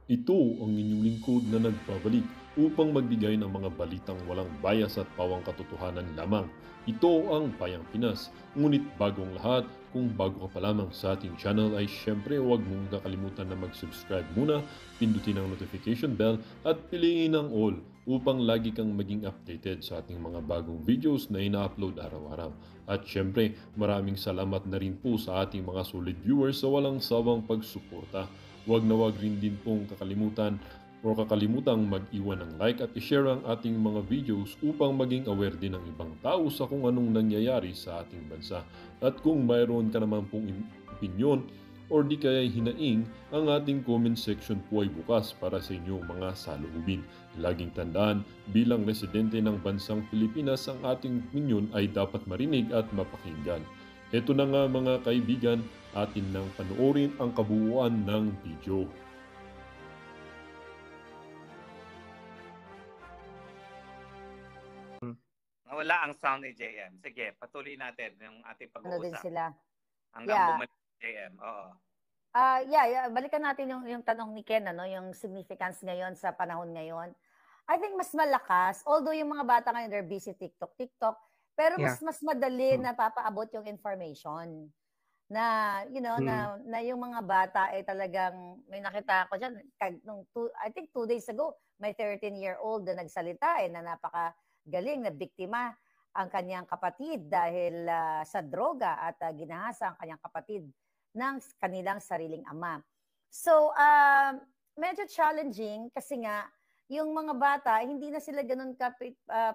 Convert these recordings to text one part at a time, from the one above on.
Ito ang inyong lingkod na nagbabalik upang magbigay ng mga balitang walang bias at pawang katotohanan lamang. Ito ang Bayang Pinas. Ngunit bagong lahat, kung bago ka pa lamang sa ating channel ay syempre huwag mong kakalimutan na mag-subscribe muna, pindutin ang notification bell at piliin ang all upang lagi kang maging updated sa ating mga bagong videos na ina-upload araw-araw. At syempre, maraming salamat na rin po sa ating mga solid viewers sa walang sawang pagsuporta. Huwag na huwag rin din pong kakalimutang mag-iwan ng like at i-share ang ating mga videos upang maging aware din ng ibang tao sa kung anong nangyayari sa ating bansa. At kung mayroon ka naman pong opinion or di kaya hinaing, ang ating comment section po ay bukas para sa inyong mga saloobin. Laging tandaan, bilang residente ng bansang Pilipinas, ang ating opinion ay dapat marinig at mapakinggan. Ito na nga mga kaibigan, atin nang panoorin ang kabuuan ng video. Wala ang sound ni JM. Sige, patuloy natin yung ating Ano din pag-uusap. sila. Hanggang bumalik JM. Oo. Balikan natin yung tanong ni Ken, ano, yung significance ngayon sa panahon ngayon. I think mas malakas, although yung mga bata ngayon, they're busy TikTok, pero mas madali na papaabot yung information. Na, na yung mga bata ay talagang, may nakita ko dyan, I think 2 days ago, may 13-year-old na nagsalita na napakagaling na biktima ang kanyang kapatid dahil sa droga at ginahasa ang kanyang kapatid ng kanilang sariling ama. So, medyo challenging kasi nga, yung mga bata, hindi na sila ganun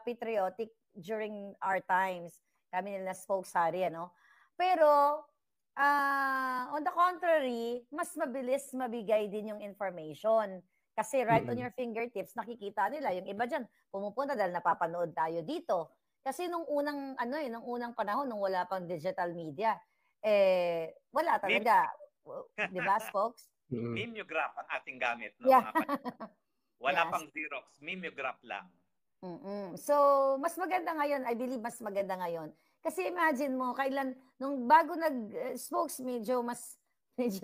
patriotic during our times. Kami nila spokesari, ano? Pero, on the contrary, mas mabilis mabigay din yung information. Kasi right on your fingertips, nakikita nila. Yung iba dyan, pumupunta dahil napapanood tayo dito. Kasi nung unang panahon, nung wala pang digital media, wala talaga. Di ba, folks? Mimeograph ang ating gamit. No? Yeah. Wala pang Xerox, mimeograph lang. So, mas maganda ngayon, I believe mas maganda ngayon. Kasi imagine mo, nung bago spokes, medyo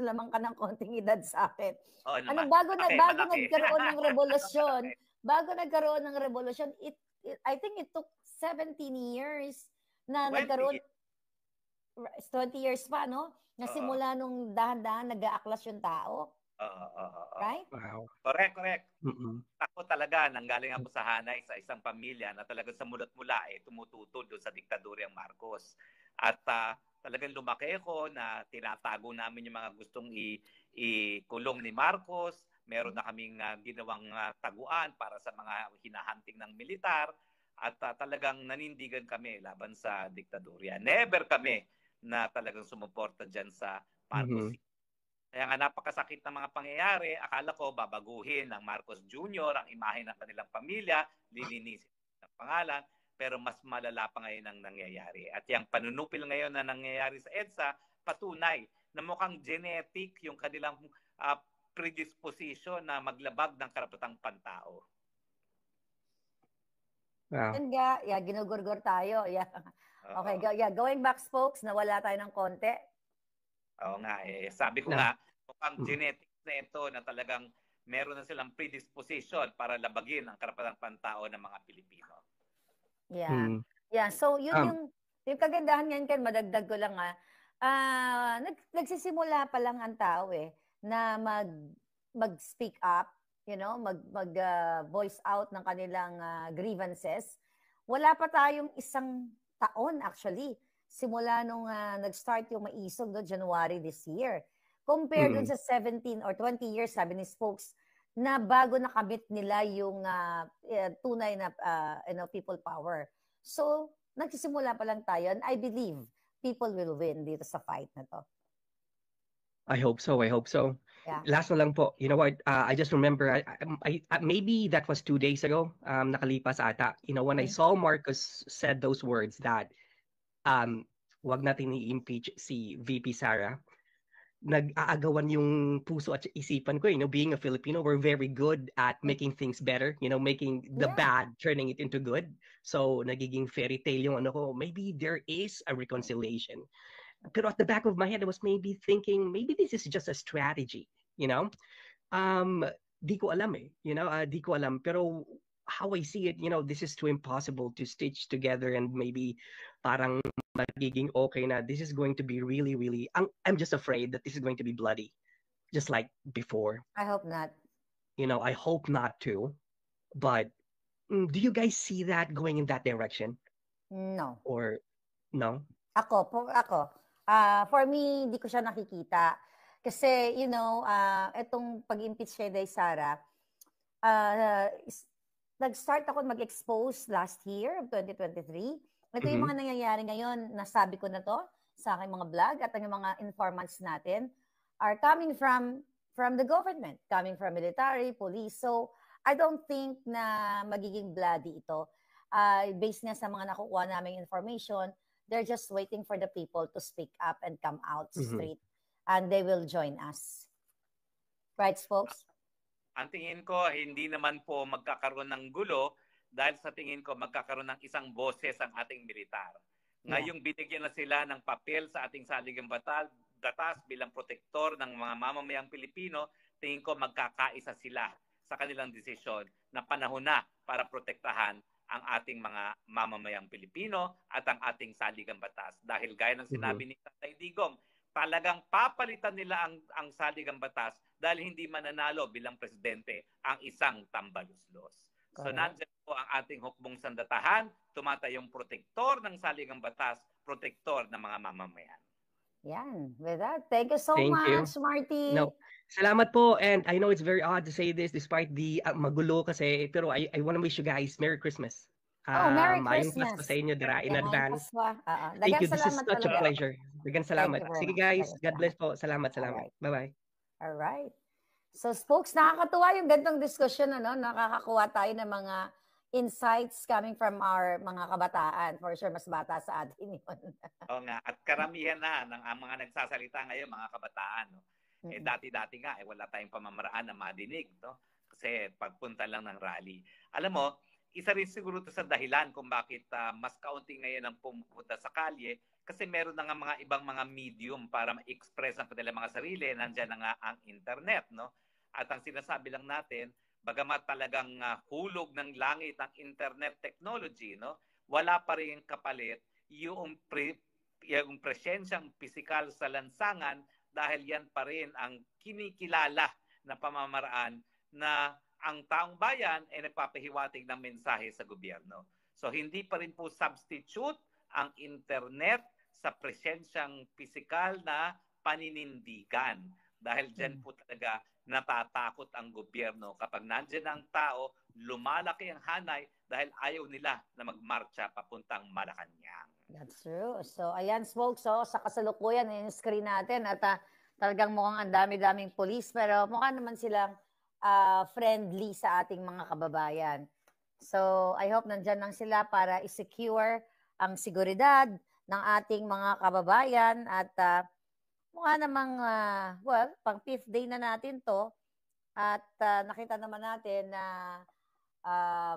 lamang ka ng konting edad sa akin. Bago nagkaroon ng revolusyon, I think it took 17 years na 20. nagkaroon, 20 years pa, no? Na simula nung dahan-dahan nag-aaklas yung tao. Right? Wow. Correct. Ako talaga, nanggaling ako sa hanay sa isang pamilya na talaga sa mulat mula tumututol doon sa diktadoryang Marcos. At talagang lumaki ako na tinatago namin yung mga gustong ikulong ni Marcos. Meron na kaming ginawang taguan para sa mga hinahanting ng militar. At talagang nanindigan kami laban sa diktadorya. Never kami na talagang sumuporta dyan sa Marcos. Kaya nga napakasakit ng mga pangyayari. Akala ko babaguhin ng Marcos Jr. ang imahe ng kanilang pamilya, lilinisin ng pangalan, pero mas malala pa ngayon ang nangyayari. At yung panunupil ngayon na nangyayari sa EDSA, patunay na mukhang genetic yung kanilang predisposition na maglabag ng karapatang pantao. Wow. Ginugurgur tayo. Okay, going back, folks, nawala tayo ng konti. Oo nga, sabi ko nga, mukhang genetics na ito na talagang meron na silang predisposition para labagin ang karapatang pantao ng mga Pilipino. So yun yung kagandahan ngayon, Ken, madagdag ko lang nagsisimula pa lang ang tao na mag-speak up, mag voice out ng kanilang grievances. Wala pa tayong isang taon actually simula nung nag-start yung maisog January this year. Compared dun sa 17 or 20 years, sabi ni spokes, na bago nakamit nila yung tunay na people power. So, nagsisimula pa lang tayo and I believe people will win dito sa fight na to. I hope so. Yeah. Last na lang po. You know what? I just remember, maybe that was 2 days ago, nakalipas ata. When I saw Marcos said those words that wag natin i-impeach si VP Sara, nag-aagawan yung puso at isipan ko. Being a Filipino, we're very good at making things better, making the bad, turning it into good. So, nagiging fairy tale yung maybe there is a reconciliation. Pero at the back of my head, I was maybe thinking, maybe this is just a strategy, di ko alam eh. Di ko alam. Pero how I see it, this is too impossible to stitch together and maybe parang magiging okay na this is going to be really, really, I'm just afraid that this is going to be bloody, just like before. I hope not. I hope not to. But do you guys see that going in that direction? No. Or no? Ako. For me, hindi ko siya nakikita. Kasi, itong pag-impeach kay Sara, nag-start ako mag-expose last year of 2023. Ito yung mga nangyayari ngayon, nasabi ko na to sa aking mga vlog at ang mga informants natin are coming from the government, coming from military, police. So, I don't think na magiging bloody ito. Based nga sa mga nakukuha naming information, they're just waiting for the people to speak up and come out straight. And they will join us. Right, folks? Ang tingin ko, hindi naman po magkakaroon ng gulo dahil sa tingin ko magkakaroon ng isang boses ang ating militar. Ngayong binigyan na sila ng papel sa ating saligang batas bilang protektor ng mga mamamayang Pilipino, tingin ko magkakaisa sila sa kanilang desisyon na panahon na para protektahan ang ating mga mamamayang Pilipino at ang ating saligang batas. Dahil gaya ng sinabi ni Tatay Digong, talagang papalitan nila ang saligang batas dahil hindi mananalo bilang presidente ang isang tambaluslos. So nandiyan po ang ating hukbong sandatahan, tumatayong protektor ng saligang batas, protektor ng mga mamamayan. Yan. With that, thank you so much, Marty. No. Salamat po, and I know it's very odd to say this despite the magulo kasi, pero I want to wish you guys Merry Christmas. Merry Christmas. Christmas. Sa inyo dira in advance. Thank you. This is such a pleasure. Dagan salamat. Sige guys, God bless po. Salamat. Alright. Bye-bye. All right. So, folks, nakakatuwa yung gantong discussion, nakakakuha tayo ng mga insights coming from our mga kabataan. For sure, mas bata sa atin yun. Oo nga. At karamihan na ng mga nagsasalita ngayon, mga kabataan. No? Dati-dati nga, wala tayong pamamaraan na madinig. No? Kasi pagpunta lang ng rally. Alam mo, isa rin siguro ito sa dahilan kung bakit mas kaunti ngayon ang pumupunta sa kalye kasi meron na nga mga ibang mga medium para ma-express ang kanilang mga sarili. Nandiyan na nga ang internet. No? At ang sinasabi lang natin, bagamat talagang hulog ng langit ang internet technology, no? Wala pa rin kapalit yung presensyang pisikal sa lansangan dahil yan pa rin ang kinikilala na pamamaraan na ang taong bayan ay nagpapahiwatig ng mensahe sa gobyerno. So hindi pa rin po substitute ang internet sa presensyang pisikal na paninindigan. Dahil dyan po talaga natatakot ang gobyerno. Kapag nandiyan ang tao, lumalaki ang hanay dahil ayaw nila na magmarcha papuntang Malacanang. That's true. So, ayan, folks, sa kasalukuyan, in-screen natin at talagang mukhang ang dami-daming police pero mukha naman silang friendly sa ating mga kababayan. So, I hope nandyan lang sila para i-secure ang seguridad ng ating mga kababayan at mukha namang, pang 5th day na natin to at nakita naman natin na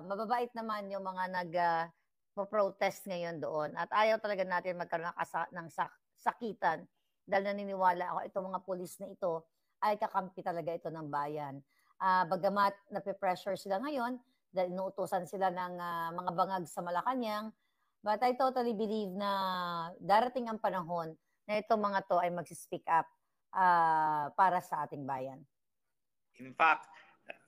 mababait naman yung mga nag-protest ngayon doon at ayaw talaga natin magkaroon ng sakitan dahil naniniwala ako itong mga pulis na ito ay kakampi talaga ito ng bayan. Bagamat nape-pressure sila ngayon dahil inuutusan sila ng mga bangag sa Malacanang, but I totally believe na darating ang panahon na itong mga to ay mag-speak up para sa ating bayan. In fact,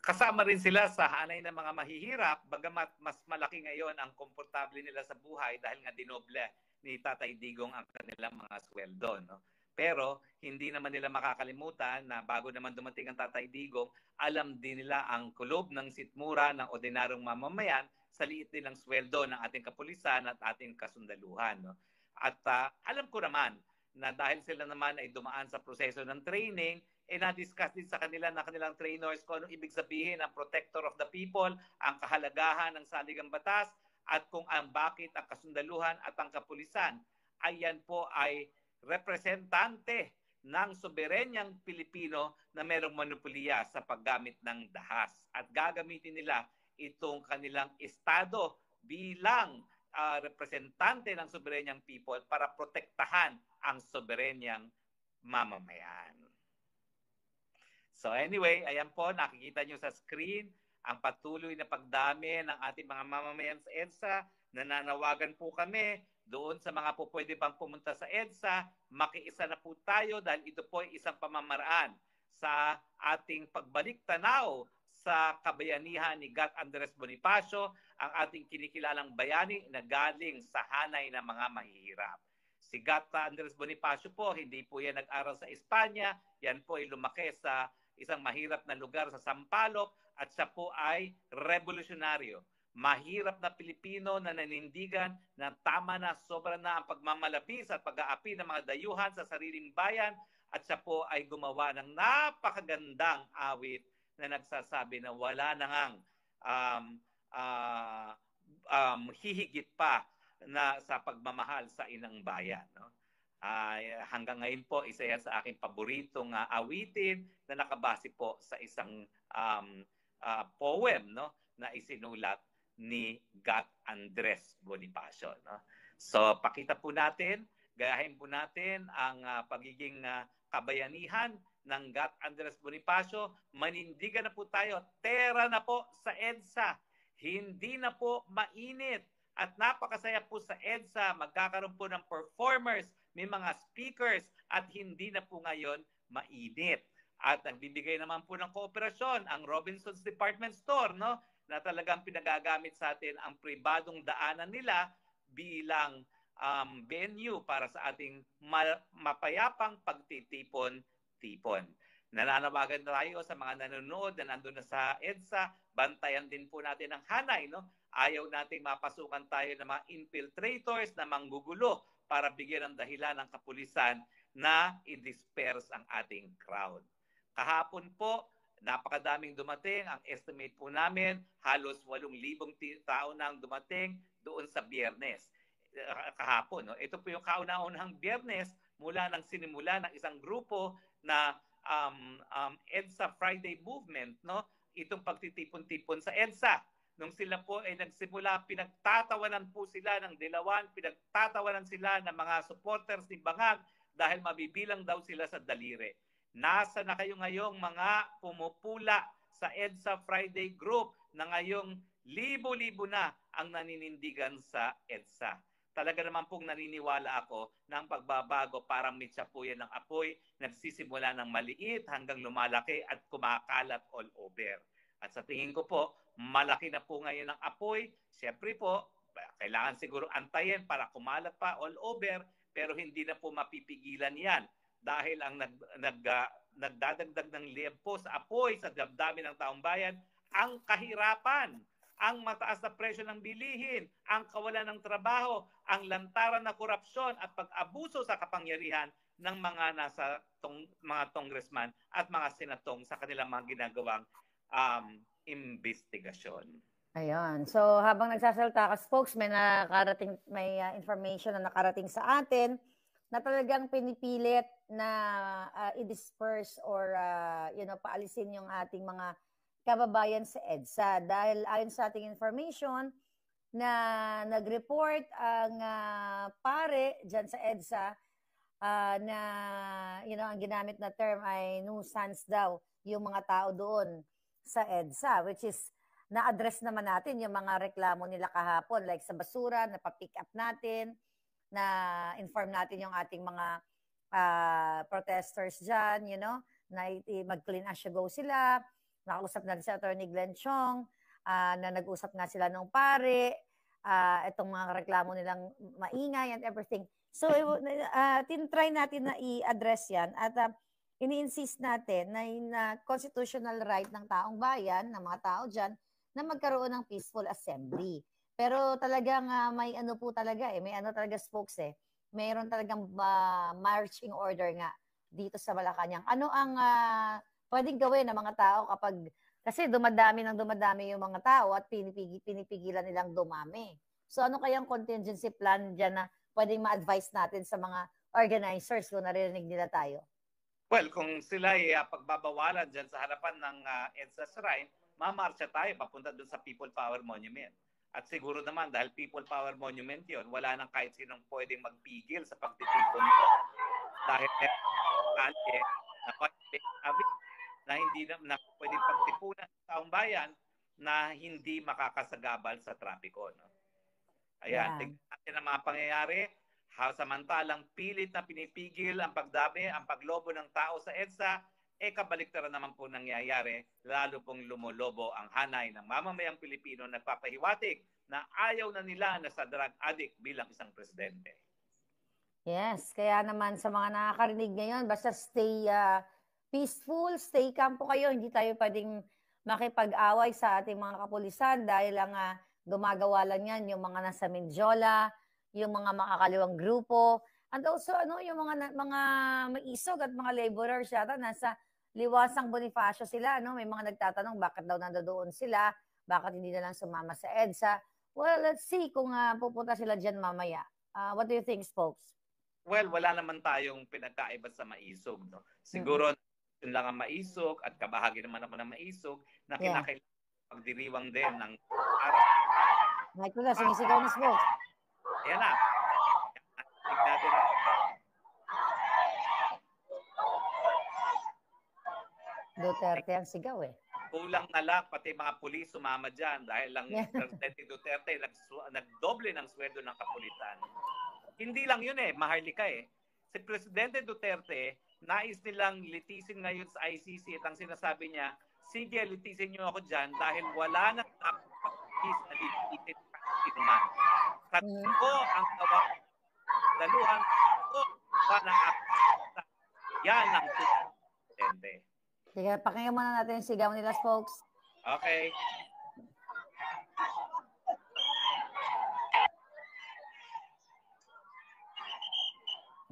kasama rin sila sa hanay ng mga mahihirap, bagamat mas malaki ngayon ang komportable nila sa buhay dahil nga dinoble ni Tatay Digong ang kanilang mga sweldo. No? Pero hindi naman nila makakalimutan na bago naman dumating ang Tatay Digong, alam din nila ang kulob ng sitmura ng ordinaryong mamamayan sa liit nilang sweldo ng ating kapulisan at ating kasundaluhan. No? At alam ko naman na dahil sila naman ay dumaan sa proseso ng training, na-discuss din sa kanila na kanilang trainers kung anong ibig sabihin ang protector of the people, ang kahalagahan ng saligang batas, at kung bakit ang kasundaluhan at ang kapulisan ay yan po ay representante ng soberenyang Pilipino na mayroong monopoliya sa paggamit ng dahas. At gagamitin nila itong kanilang estado bilang representante ng soberenyang people para protektahan ang soberenyang mamamayan. So anyway, ayan po, nakikita nyo sa screen ang patuloy na pagdami ng ating mga mamamayan sa EDSA. Nananawagan po kami doon sa mga po pwede pang pumunta sa EDSA, makiisa na po tayo dahil ito po ay isang pamamaraan sa ating pagbalik tanaw sa kabayanihan ni Gat Andres Bonifacio, ang ating kinikilalang bayani na galing sa hanay ng mga mahihirap. Si Gat Andres Bonifacio po, hindi po yan nag-aral sa Espanya, yan po ay lumaki sa isang mahirap na lugar sa Sampaloc at siya po ay revolusyonaryo. Mahirap na Pilipino na nanindigan na tama na, sobra na ang pagmamalabis at pag-aapi ng mga dayuhan sa sariling bayan at siya po ay gumawa ng napakagandang awit na nagsasabi na wala na ngang hihigit pa na sa pagmamahal sa inang bayan. No? Hanggang ngayon po, isa yan sa aking paboritong awitin na nakabase po sa isang poem, no, na isinulat ni Gat Andres Bonifacio. No? So pakita po natin, gayahin po natin ang pagiging kabayanihan ng Gat Andres Bonifacio. Manindigan na po tayo, tera na po sa EDSA. Hindi na po mainit. At napakasaya po sa EDSA, magkakaroon po ng performers, may mga speakers, at hindi na po ngayon mainit. At nagbibigay naman po ng kooperasyon ang Robinson's Department Store, no? Na talagang pinagagamit sa atin ang pribadong daanan nila bilang venue para sa ating mapayapang pagtitipon-tipon. Nananawagan tayo sa mga nanonood na nandun na sa EDSA, bantayan din po natin ang hanay, no? Ayaw nating mapasukan tayo ng mga infiltrators na manggugulo para bigyan ng dahilan ng kapulisan na i-disperse ang ating crowd. Kahapon po, napakadaming dumating. Ang estimate po namin, halos 8,000 tao na ang dumating doon sa Biyernes. Kahapon, no? Ito po yung kauna-unahang Biyernes mula nang sinimula ng isang grupo na EDSA Friday Movement, no? Itong pagtitipon-tipon sa EDSA. Nung sila po ay nagsimula, pinagtatawanan po sila ng Dilawan, pinagtatawanan sila ng mga supporters ni Bangag dahil mabibilang daw sila sa daliri. Nasa na kayo ngayong mga pumupula sa EDSA Friday Group na ngayong libo-libo na ang naninindigan sa EDSA. Talaga naman pong naniniwala ako ng pagbabago, parang mitsa po yan ng apoy, nagsisimula ng maliit hanggang lumalaki at kumakalat all over. At sa tingin ko po, malaki na po ngayon ang apoy. Siyempre po, kailangan siguro antayin para kumalat pa all over, pero hindi na po mapipigilan yan. Dahil ang nagdadagdag ng liempo sa apoy sa damdamin ng taong bayan, ang kahirapan, ang mataas na presyo ng bilihin, ang kawalan ng trabaho, ang lantaran na korupsyon at pag-abuso sa kapangyarihan ng mga mga congressman at mga senatong sa kanilang mga ginagawang investigasyon. Ayun. So habang nagsasalita ka, spokes, may information na nakarating sa atin na talagang pinipilit na i-disperse or paalisin yung ating mga kababayan sa EDSA. Dahil ayon sa ating information na nag-report ang pare dyan sa EDSA na ang ginamit na term ay nuisance daw yung mga tao doon sa EDSA, which is na-address naman natin yung mga reklamo nila kahapon, like sa basura, napapick up natin, na inform natin yung ating mga protesters dyan, na mag-clean as you go sila. Nakausap natin si Attorney Glenn Chong, na nag-usap nga sila nung pare, itong mga reklamo nilang maingay and everything. So, tinry natin na i-address yan at ini-insist natin na constitutional right ng taong bayan, ng mga tao dyan, na magkaroon ng peaceful assembly. Pero talagang may po talaga may talaga spokes Mayroon talagang marching order nga dito sa Malacanang. Ano ang pwedeng gawin ng mga tao kasi dumadami yung mga tao at pinipigilan nilang dumami. So ano kayang contingency plan dyan na pwedeng ma-advise natin sa mga organizers kung narinig nila tayo? Well, kung sila ay pagbabawalan dyan sa harapan ng EDSA Shrine, mamarsya tayo papunta doon sa People Power Monument. At siguro naman, dahil People Power Monument yon, wala nang kahit sinong pwedeng magpigil sa pagtitipon. Dahil na hindi na pwedeng pagtipunan ng taong bayan na hindi makakasagabal sa trapiko. No? Ayan, tignan natin ang mga pangyayari. Samantalang pilit na pinipigil ang pagdami, ang paglobo ng tao sa EDSA, kabaliktaran naman po nangyayari, lalo pong lumulobo ang hanay ng mamamayang Pilipino na nagpapahiwatig na ayaw na nila na sa drug addict bilang isang presidente. Yes, kaya naman sa mga nakakarinig ngayon, basta stay peaceful, stay calm po kayo. Hindi tayo pwedeng makipag-away sa ating mga kapulisan dahil ang gumagawa lang yan yung mga nasa Mindiola, yung mga makakaliwang grupo, and also yung mga maisog at mga laborers yata nasa Liwasang Bonifacio sila, may mga nagtatanong bakit daw nandoon sila, bakit hindi na lang sumama sa EDSA. Well, let's see kung pupunta sila diyan mamaya. What do you think, folks? Well, wala naman tayong pinagkaiba sa maisog, no. Siguro yun lang ang maisog at kabahagi naman ako ng maisog na kinakailangan pagdiriwang din ng araw. Michael na, sumisigaw na, folks. Ayan na. Tignan natin ang Duterte ang sigaw Kulang na lang pati mga pulis sumama dyan dahil lang Presidente Duterte nagdoble ng sweldo ng kapulisan. Hindi lang yun maharlika Si Presidente Duterte, nais nilang litisin ngayon sa ICC at ang sinasabi niya, sige, litisin niyo ako dyan dahil wala nang kapatid na litisin naman. Katko ang tawag daluhan ko na yan ang Presidente. Sige, pakinggan muna natin yung sigaw nila, folks. Okay.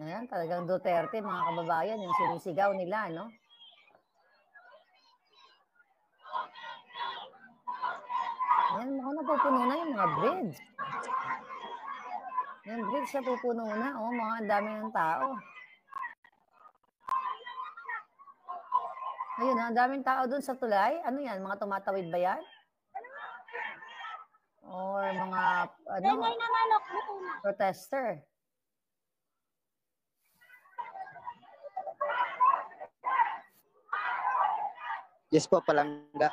Ayan, talagang Duterte, mga kababayan, yung sinisigaw nila, no? Ayan, mukhang napupuno na yung mga bridge. Yung bridge na pupuno na, mga ang dami ng tao. Ayun, ang daming tao dun sa tulay. Ano yan, mga tumatawid ba yan? Or mga, protester? Yes po, Palangga.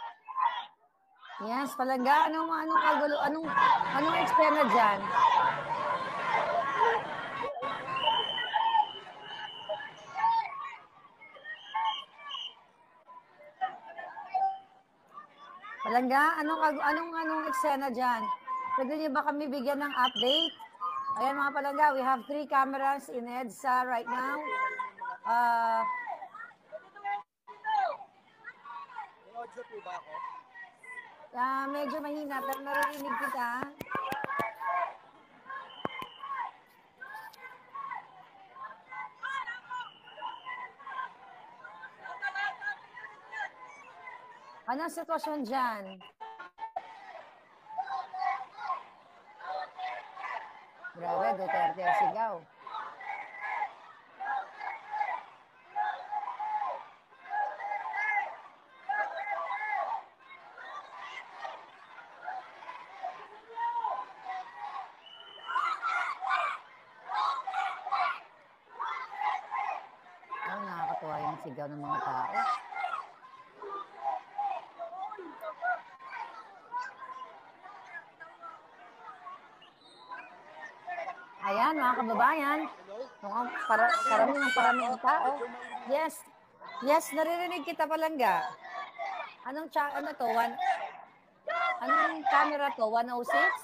Yes, Palangga. Anong eksena dyan? Palangga, anong eksena dyan? Pwede niyo ba kami bigyan ng update? Ayan mga Palangga, we have 3 cameras in EDSA right now. Medyo mahina, pero narinig kita. Anong sitwasyon dyan? Grabe, Duterte ang sigaw. Nakakatuwa yung sigaw ng mga tao. Ayan, mga kababayan. Paraming tao. Yes. Yes, naririnig kita, Palangga. Anong camera to? 106?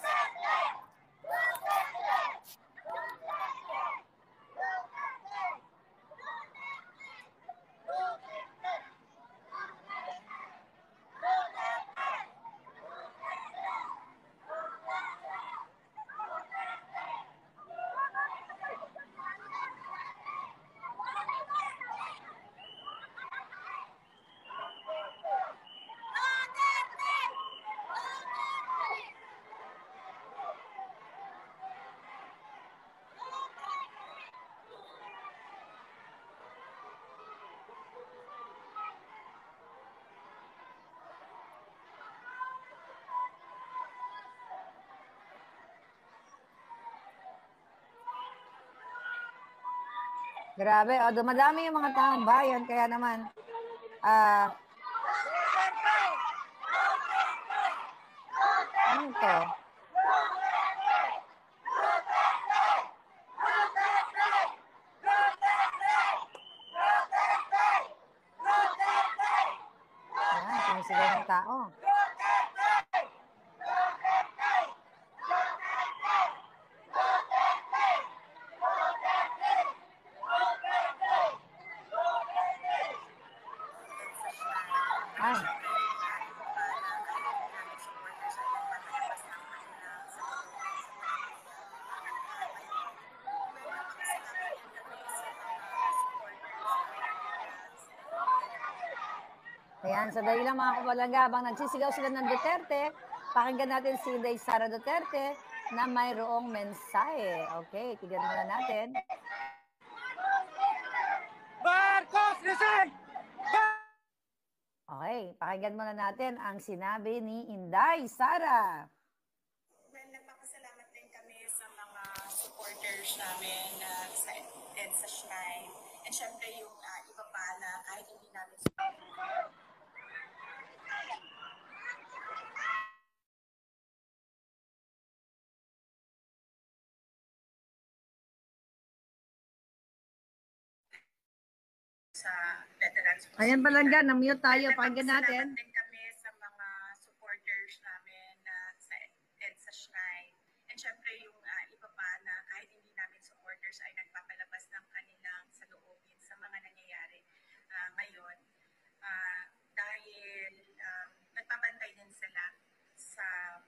Grabe, dumadami yung mga taong bayan, kaya naman, song to? Yan, sumisigaw ng tao. Ay. Ayan, sandali lang mga kapalaga, habang nagsisigaw sila ng Duterte, pakinggan natin si Inday Sara Duterte na mayroong mensahe. Okay, tignan muna natin. Marcos, resign! Okay, pakinggan muna natin ang sinabi ni Inday Sara. Well, nagpapasalamat din kami sa mga supporters namin sa EDSA Shrine. And syempre yung iba pa na kahit hindi namin sa veterans. Ayan palangga, na-mute tayo. Pakinggan natin. Nagpapasalamat din kami sa mga supporters namin sa EDSA Shrine. And syempre yung iba pa na kahit hindi namin supporters ay nagpapalabas ng kanilang saloobin sa mga nangyayari ngayon. Dahil nagpapantay din sila sa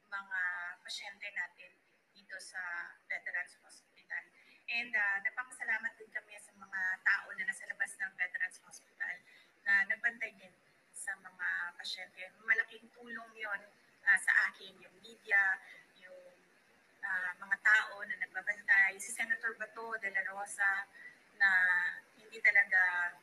mga pasyente natin dito sa Veterans Hospital. And nagpapasalamat din kami sa mga tao na nasa labas ng Veterans Hospital na nagbantay din sa mga pasyente. Malaking tulong yon sa akin, yung media, yung mga tao na nagbabantay. Si Senator Bato de la Rosa na hindi talaga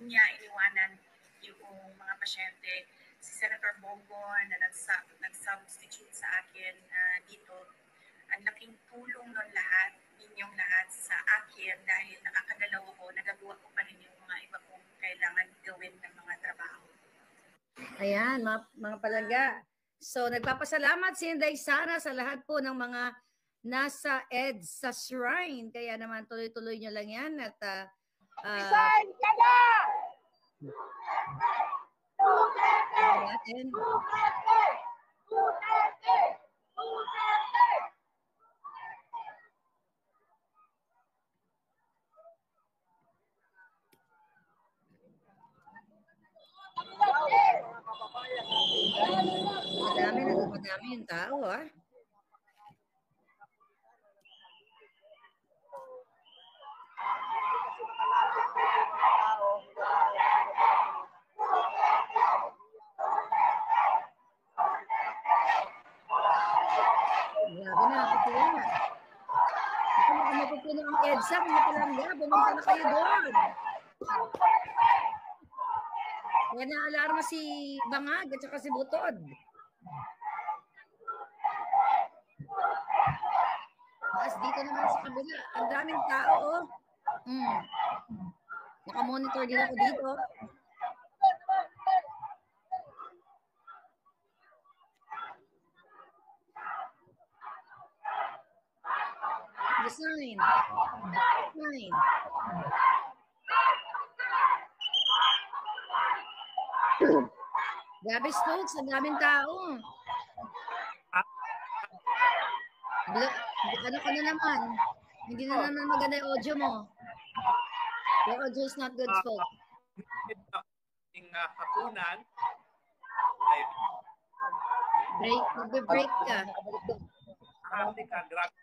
niya iniwanan yung mga pasyente. Si Senator Bongbong na nag-substitute sa akin dito. Ang laking tulong nun lahat, ninyong lahat sa akin dahil nakakagalaw ako, nagagawa ko pa rin yung mga iba kong kailangan gawin ng mga trabaho. Ayan, mga palangga. So, nagpapasalamat si Inday Sara sa lahat po ng mga nasa EDSA Shrine. Kaya naman tuloy-tuloy nyo lang yan at Resign ka na! natin. Madami yung tao, ah. Grabe na, kapila. Kung mapupuno ang EDSA, mga palangga, bumunta na kayo doon. Kaya na-alarma si Bangag at saka si Butod. Tapos dito naman sa kabila, ang daming tao, oh. Nakamonitor din ako dito. Design. Design. Grabe, Stokes, ang daming tao. Ano ka na naman? Hindi na naman maganda yung audio mo. Your audio is not good, Stokes. Hapunan. Break ka. Grabe.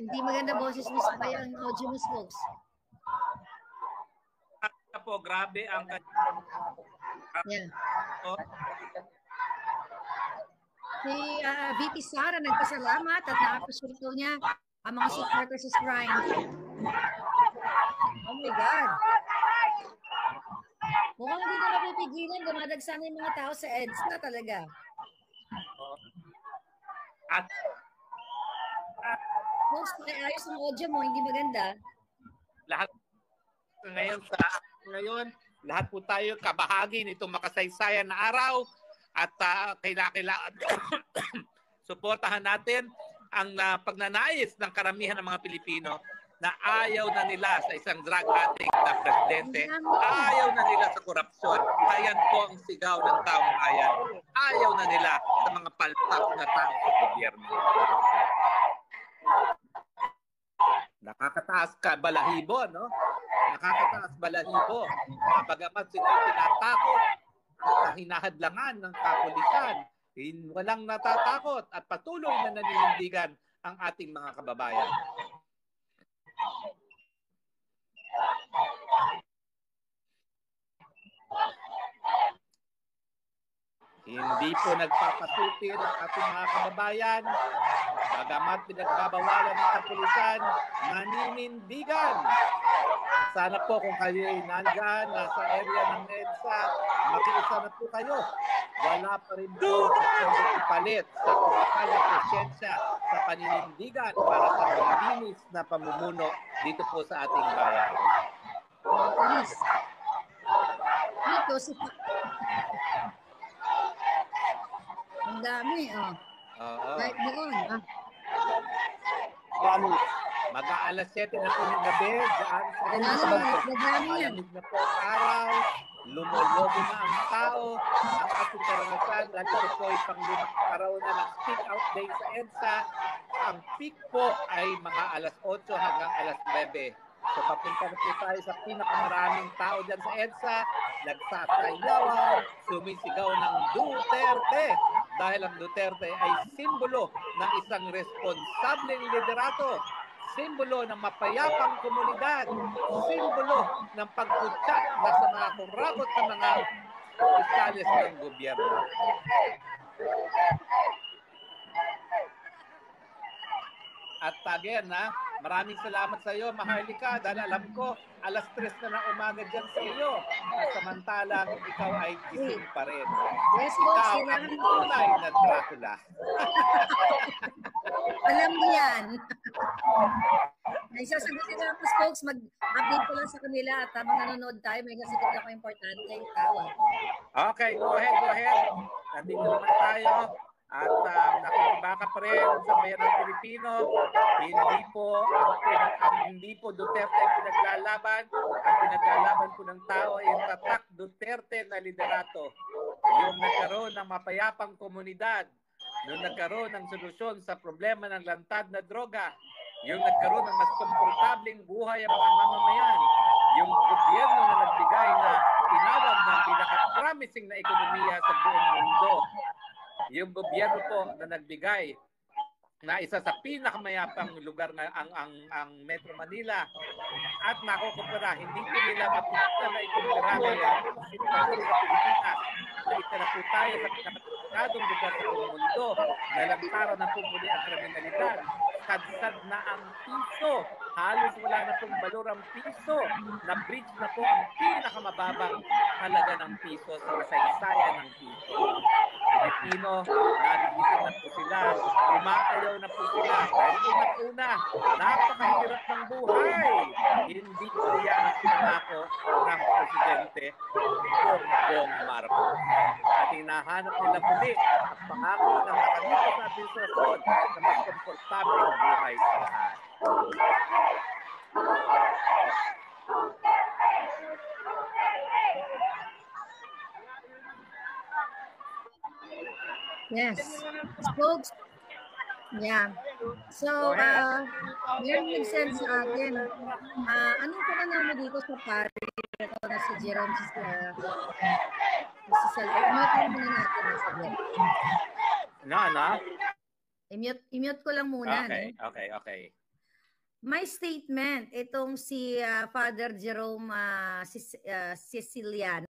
Hindi maganda boses mo sa kaya ang audio mo, Stokes. Po, grabe ang yeah. Si VP Sara nagpasalamat at na-appreciate niya ang mga supporters sa Shrine. Oh my God. Mukhang hindi na napipigilan, dumadagsan yung mga tao sa EDSA talaga. At most ayos ang audio mo, hindi maganda. Lahat ngayon lahat po tayo kabahagi nitong makasaysayan na araw At kailangan suportahan natin ang pagnanais ng karamihan ng mga Pilipino na ayaw na nila sa isang drug addict na presidente, ayaw na nila sa korupsyon. Ayan po ang sigaw ng taong bayan. Ayaw na nila sa mga palpak na tao sa gobyerno. Nakakataas ka balahibo, no? Nakakataas balahibo. Bagamat sila tinatakot at hinahadlangan ng kapulisan, walang natatakot at patuloy na naninindigan ang ating mga kababayan. Hindi po nagpapasutin ang ating mga kababayan. Bagamat pinagbabawalan ng kapulisan, naninindigan. Sana po kung kayo ay nandyan, nasa area ng EDSA, makiisa na po kayo. Wala pa rin po ipalit sa total na presensya sa paninindigan para sa malinis na pamumuno dito po sa ating bayan. Dito sa... Ang dami, oh. Oo. Kahit doon, Mag-aalas 7 na po ng gabi, daan sa malamig na po ang araw, lumolobo na ang tao, ang ating karanasan, lalo po ay pang-lumang araw na ng-speak out day sa EDSA. Ang peak po ay mga alas 8 hanggang alas 9. So papunta na po tayo sa pinakamaraming tao dyan sa EDSA, nagsasayawan, sumisigaw ng Duterte dahil ang Duterte ay simbolo ng isang responsableng liderato, simbolo ng mapayapang komunidad, simbolo ng pagkutsa na sa mga kurabot sa mga opisyalis ng gobyerno. At again, maraming salamat sa iyo, Maharlika, dahil alam ko, alas 3 na ng umaga dyan sa iyo. Samantalang ikaw ay gising pa rin. Yes, ikaw ang tunay na Dracula. Alam mo yan. May sasagutin lang ako, folks. Mag-update ko lang sa kanila at nanonood tayo. May sasagutin ako importante yung tao. Okay, go ahead. Nandito naman tayo. At nakikibaka pa rin sa bayan ng Pilipino, hindi po Duterte ang pinaglalaban. Ang pinaglalaban po ng tao ay yung tatak Duterte na liderato. Yung nagkaroon ng mapayapang komunidad, yung nagkaroon ng solusyon sa problema ng lantad na droga, yung nagkaroon ng mas komportabling buhay ang mga mamamayan, yung gobyerno na nagbigay na tinawag ng pinaka-promising na ekonomiya sa buong mundo. Yung gobyerno po na nagbigay na isa sa pinakamayapang lugar na ang Metro Manila at nakukupara, hindi po nila mapita na ikumpara ngayon ang sitwasyon sa Pilipinas na isa na po tayo sa pinakatakadong lugar sa buong mundo na lantaran na po muli ang kriminalidad. Kadsad na ang piso, halos wala na pong balor ang piso, na-breach na po ang pinakamababang halaga ng piso sa kasaysayan ng piso. Pilipino, nagigising na po sila, umaayaw na po sila. Dahil una-una, napakahirap ng buhay. Hindi po yan ang pinako ng Presidente Bongbong Marcos. At hinahanap nila muli ang pangako ng nakalito sa administrasyon na mas komportableng buhay sa lahat. Yes. Folks, yeah. So, meron nag-send sa akin. Anong pangalan mo dito sa pari? Ito na si Jerome si Salvador. Mute muna natin. I-mute ko lang muna. Okay. My statement, itong si Father Jerome Siciliano.